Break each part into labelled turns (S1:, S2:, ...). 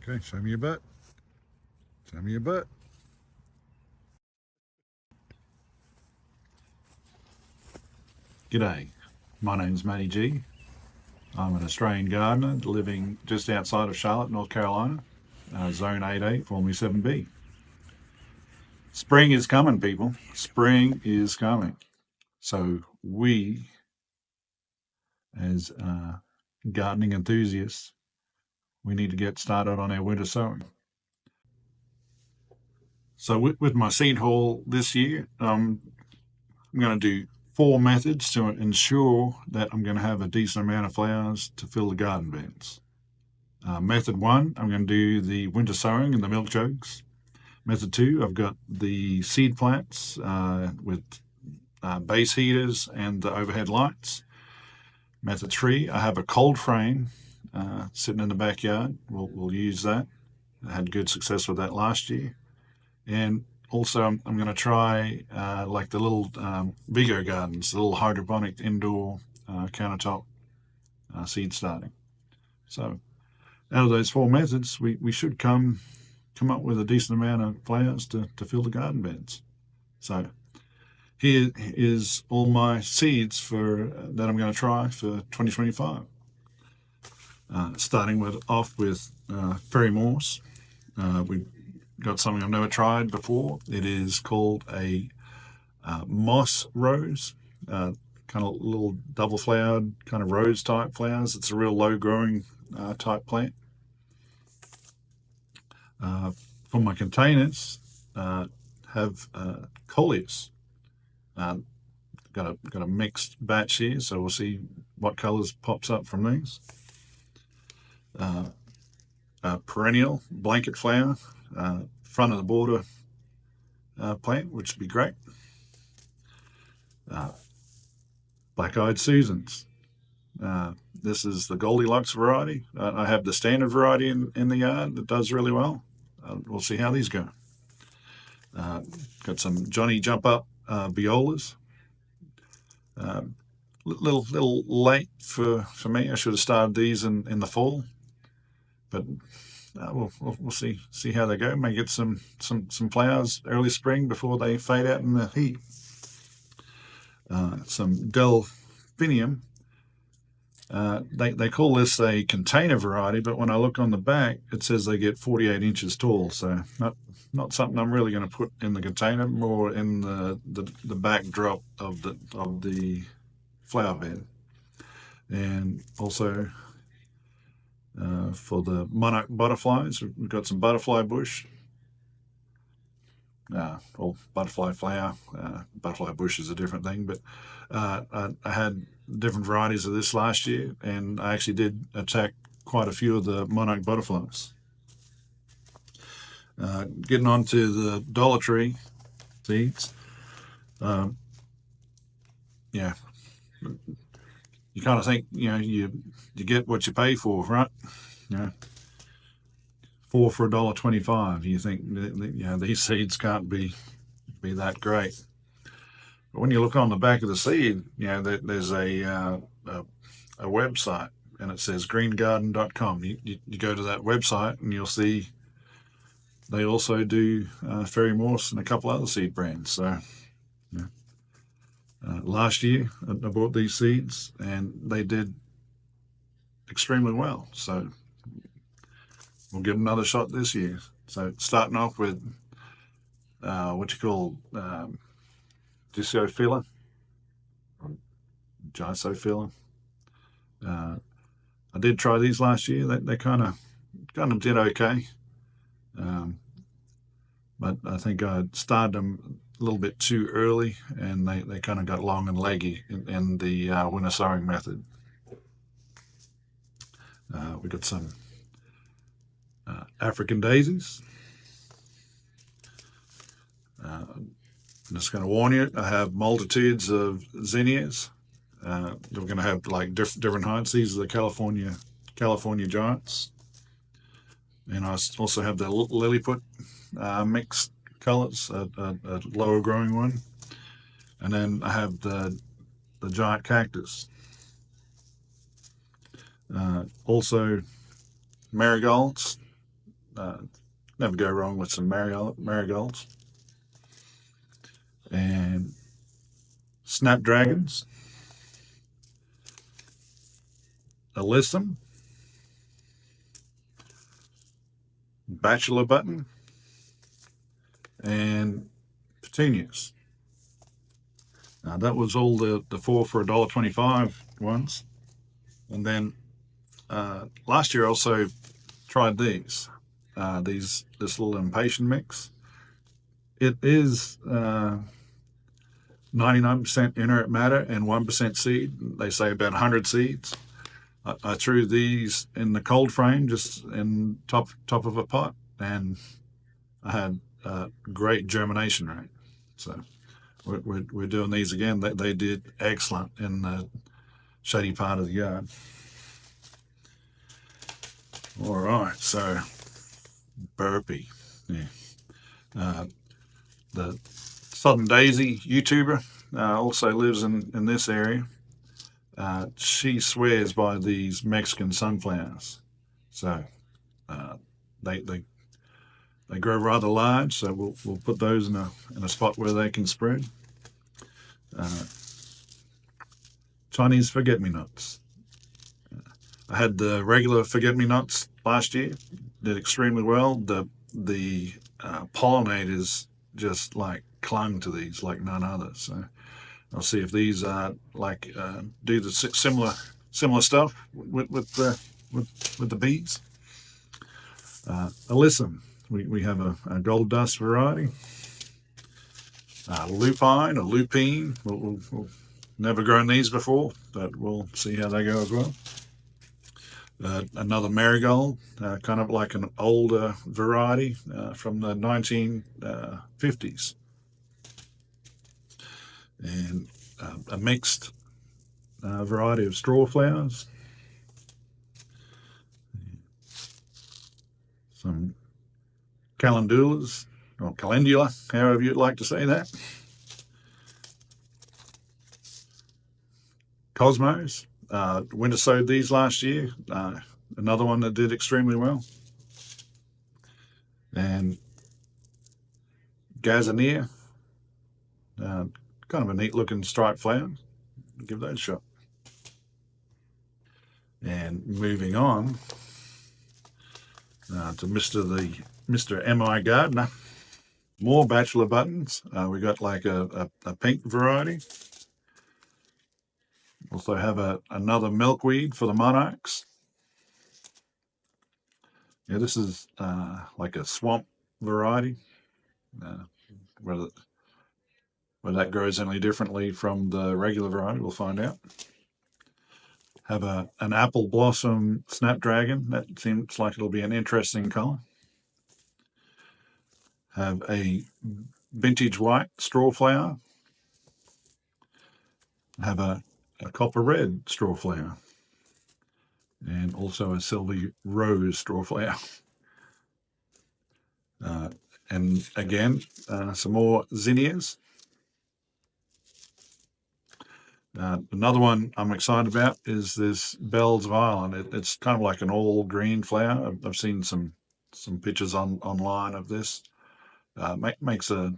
S1: Okay, show me your butt. Show me your butt. G'day, my name's Matty G. I'm an Australian gardener living just outside of Charlotte, North Carolina, Zone 8A, formerly 7B. Spring is coming, people. Spring is coming. So we, as gardening enthusiasts, we need to get started on our winter sowing. So with my seed haul this year, I'm going to do 4 methods to ensure that I'm going to have a decent amount of flowers to fill the garden beds. Method 1, I'm going to do the winter sowing in the milk jugs. Method 2, I've got the seed plants with base heaters and the overhead lights. Method 3, I have a cold frame sitting in the backyard. We'll use that. I had good success with that last year. And also I'm going to try like the little MIGardens, the little hydroponic indoor countertop seed starting. So out of those 4 methods, we should come up with a decent amount of flowers to fill the garden beds. So here is all my seeds that I'm going to try for 2025. Starting off with fairy morse. We've got something I've never tried before. It is called a moss rose, kind of little double flowered kind of rose type flowers. It's a real low growing type plant. For my containers, have coleus. Got a mixed batch here, so we'll see what colours pops up from these. Perennial blanket flower, front of the border plant, which would be great. Black-eyed Susans. This is the Goldilocks variety. I have the standard variety in the yard that does really well. We'll see how these go. Got some Johnny Jump Up violas. Little late for me. I should have started these in the fall, but we'll see how they go. May get some flowers early spring before they fade out in the heat. Some delphinium. They call this a container variety, but when I look on the back, it says they get 48 inches tall. So not something I'm really going to put in the container, more in the backdrop of the flower bed. And also for the monarch butterflies, we've got some butterfly bush. Or butterfly flower. Butterfly bush is a different thing, but I had different varieties of this last year, and I actually did attack quite a few of the monarch butterflies. Getting on to the Dollar Tree seeds. Yeah, you kind of think, you get what you pay for, right? 4 for $1.25. You think, these seeds can't be that great. But when you look on the back of the seed, there's a website, and it says greengarden.com. You go to that website and you'll see they also do fairy morse and a couple other seed brands. So last year I bought these seeds and they did extremely well. So we'll give them another shot this year. So starting off with what you call Gysophila. I did try these last year. They kind of did okay, but I think I started them a little bit too early, and they kind of got long and leggy in the winter sowing method. We got some African daisies. I'm just going to warn you, I have multitudes of zinnias. We're going to have like different heights. These are the California giants, and I also have the lilliput mixed colors, a lower growing one, and then I have the giant cactus. Also marigolds. Never go wrong with some marigolds and snapdragons, alyssum, bachelor button, and petunias. That was all the four for $1.25 ones. And then last year I also tried this little impatient mix. It is 99% inert matter and 1% seed. They say about 100 seeds. I threw these in the cold frame, just in top of a pot, and I had a great germination rate. So we're doing these again. They did excellent in the shady part of the yard. All right, so burpee. Yeah. The Southern Daisy YouTuber also lives in this area. She swears by these Mexican sunflowers. So uh, they grow rather large. So we'll put those in a spot where they can spread. Uh, Chinese forget-me-nots. I had the regular forget-me-nots last year. Did extremely well. The pollinators just like clung to these like none other. So I'll see if these do the similar stuff with the bees. Alyssum, we have a gold dust variety. Lupine or lupine, we'll never grown these before, but we'll see how they go as well. Another marigold, kind of like an older variety from the 1950s, and a mixed variety of straw flowers. Some calendulas, or calendula, however you'd like to say that. Cosmos, winter sowed these last year. Another one that did extremely well. And Gazanier, kind of a neat looking striped flower. Give that a shot. And moving on to Mr. MIGardener. More bachelor buttons. We got like a pink variety. Also have another milkweed for the monarchs. Yeah, this is like a swamp variety. Uh, whether that grows any differently from the regular variety, we'll find out. Have an apple blossom snapdragon. That seems like it'll be an interesting color. Have a vintage white straw flower. Have a copper red straw flower. And also a silvery rose straw flower. And again, some more zinnias. Another one I'm excited about is this Bells of Ireland. It's kind of like an all green flower. I've seen some pictures online of this. Makes a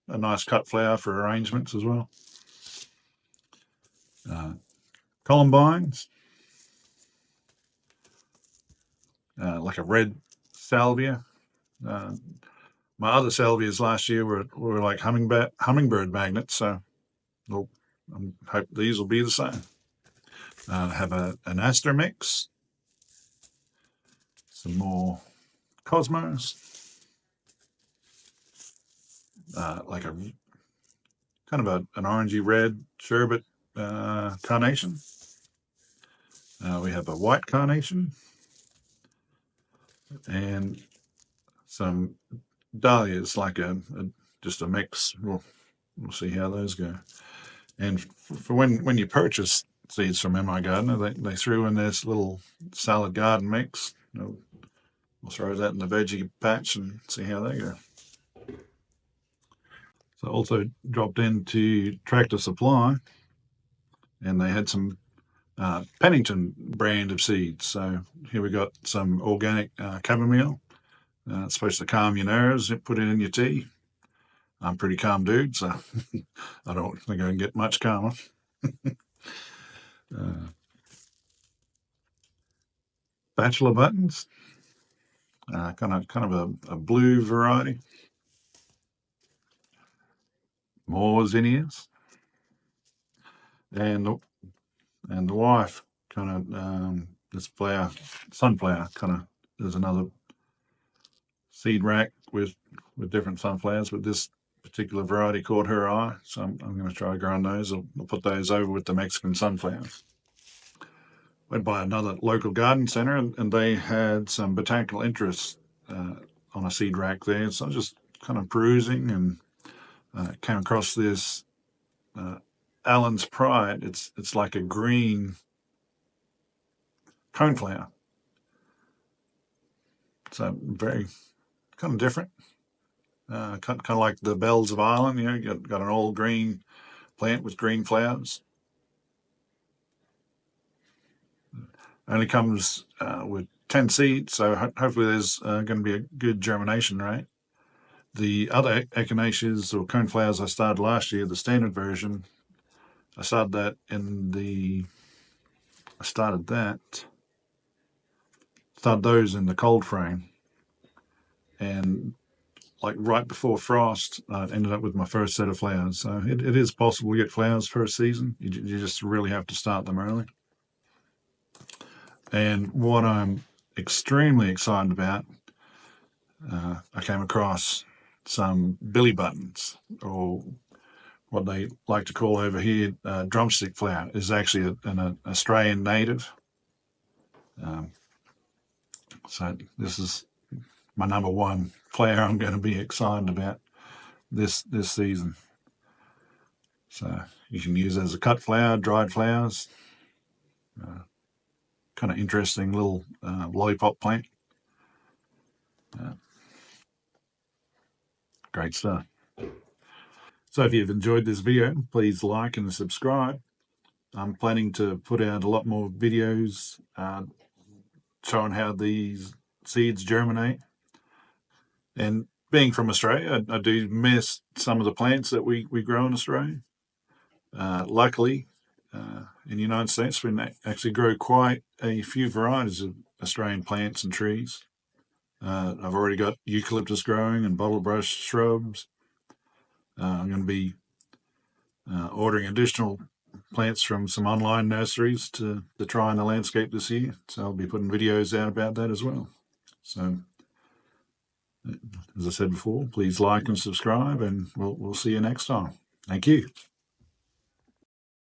S1: nice cut flower for arrangements as well. Columbines, like a red salvia. My other salvias last year were like hummingbird magnets, so I hope these will be the same. Have an aster mix, some more cosmos, like a kind of an orangey red sherbet carnation. We have a white carnation and some dahlias, like just a mix. We'll see how those go. And for when you purchase seeds from MIGardener, they threw in this little salad garden mix. We'll throw that in the veggie patch and see how they go. So I also dropped into Tractor Supply, and they had some Pennington brand of seeds. So here we got some organic chamomile, It's supposed to calm your nerves. Put it in your tea. I'm a pretty calm dude, so I don't think I can get much calmer. Bachelor buttons, kind of a blue variety. More zinnias, and the wife kind of this flower, sunflower, kind of. There's another seed rack with different sunflowers, but this particular variety caught her eye, so I'm going to try growing those. I'll put those over with the Mexican sunflowers. Went by another local garden centre, and they had some botanical interests on a seed rack there. So I was just kind of perusing and came across this Allen's Pride. It's like a green coneflower. So very kind of different. Kind of like the bells of Ireland. You got an all green plant with green flowers. Only comes with 10 seeds, so hopefully there's going to be a good germination rate. The other echinaceas or coneflowers I started last year, the standard version, I started that started those in the cold frame, and like right before frost, I ended up with my first set of flowers. So it is possible to get flowers first season. You just really have to start them early. And what I'm extremely excited about, I came across some billy buttons, or what they like to call over here drumstick flower. Is actually an Australian native. Um, so this is my number one flower I'm going to be excited about this season. So you can use it as a cut flower, dried flowers. Kind of interesting little lollipop plant. Great stuff. So if you've enjoyed this video, please like and subscribe. I'm planning to put out a lot more videos showing how these seeds germinate. And being from Australia, I do miss some of the plants that we grow in Australia. Luckily, in the United States, we actually grow quite a few varieties of Australian plants and trees. I've already got eucalyptus growing and bottlebrush shrubs. I'm going to be ordering additional plants from some online nurseries to try in the landscape this year. So I'll be putting videos out about that as well. So, as I said before, please like and subscribe, and we'll see you next time. Thank you.